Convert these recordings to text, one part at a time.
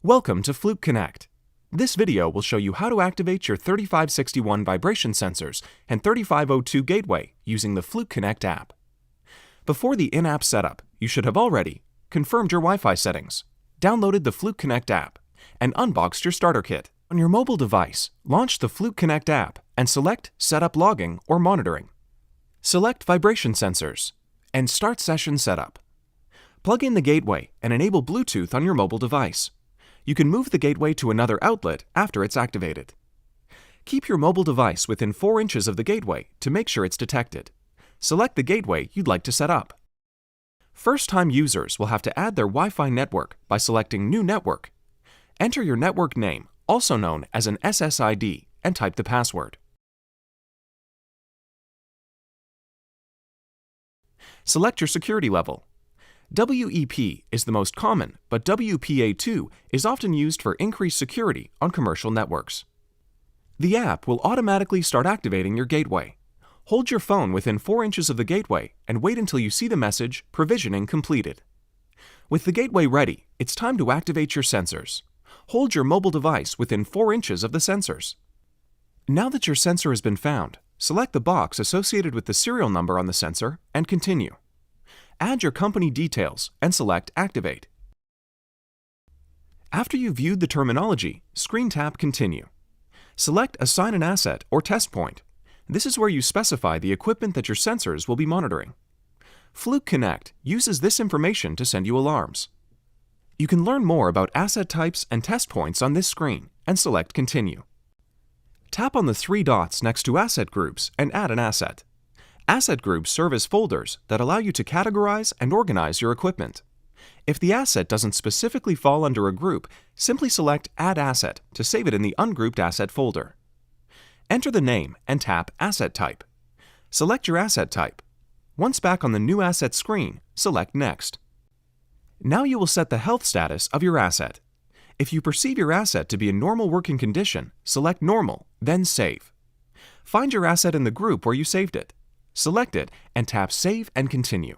Welcome to Fluke Connect. This video will show you how to activate your 3561 vibration sensors and 3502 gateway using the Fluke Connect app. Before the in-app setup, you should have already confirmed your Wi-Fi settings, downloaded the Fluke Connect app, and unboxed your starter kit. On your mobile device, launch the Fluke Connect app and select Setup Logging or Monitoring. Select Vibration Sensors and start Session Setup. Plug in the gateway and enable Bluetooth on your mobile device. You can move the gateway to another outlet after it's activated. Keep your mobile device within 4 inches of the gateway to make sure it's detected. Select the gateway you'd like to set up. First-time users will have to add their Wi-Fi network by selecting New Network. Enter your network name, also known as an SSID, and type the password. Select your security level. WEP is the most common, but WPA2 is often used for increased security on commercial networks. The app will automatically start activating your gateway. Hold your phone within 4 inches of the gateway and wait until you see the message, Provisioning completed. With the gateway ready, it's time to activate your sensors. Hold your mobile device within 4 inches of the sensors. Now that your sensor has been found, select the box associated with the serial number on the sensor and continue. Add your company details and select Activate. After you've viewed the terminology, screen tap Continue. Select Assign an Asset or Test Point. This is where you specify the equipment that your sensors will be monitoring. Fluke Connect uses this information to send you alarms. You can learn more about asset types and test points on this screen and select Continue. Tap on the 3 dots next to Asset Groups and add an asset. Asset groups serve as folders that allow you to categorize and organize your equipment. If the asset doesn't specifically fall under a group, simply select Add Asset to save it in the ungrouped asset folder. Enter the name and tap Asset Type. Select your asset type. Once back on the New Asset screen, select Next. Now you will set the health status of your asset. If you perceive your asset to be in normal working condition, select Normal, then Save. Find your asset in the group where you saved it. Select it and tap Save and Continue.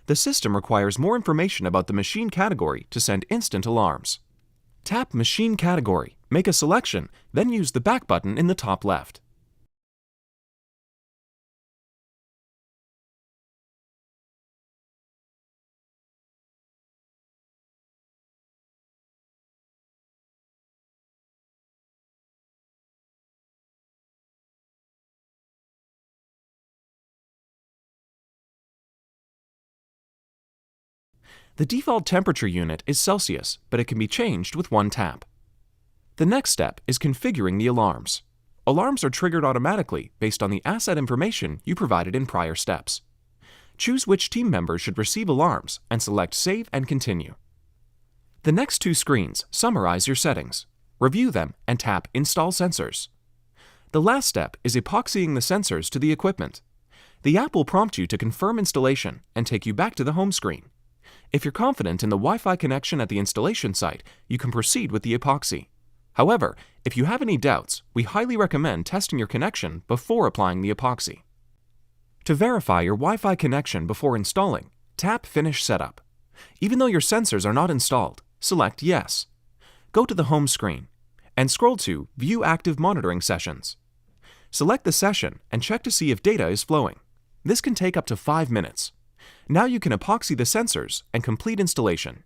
The system requires more information about the machine category to send instant alarms. Tap Machine Category, make a selection, then use the back button in the top left. The default temperature unit is Celsius, but it can be changed with one tap. The next step is configuring the alarms. Alarms are triggered automatically based on the asset information you provided in prior steps. Choose which team members should receive alarms and select Save and Continue. The next 2 screens summarize your settings. Review them and tap Install Sensors. The last step is epoxying the sensors to the equipment. The app will prompt you to confirm installation and take you back to the home screen. If you're confident in the Wi-Fi connection at the installation site, you can proceed with the epoxy. However, if you have any doubts, we highly recommend testing your connection before applying the epoxy. To verify your Wi-Fi connection before installing, tap Finish Setup. Even though your sensors are not installed, select Yes. Go to the home screen and scroll to View Active Monitoring Sessions. Select the session and check to see if data is flowing. This can take up to 5 minutes. Now you can epoxy the sensors and complete installation.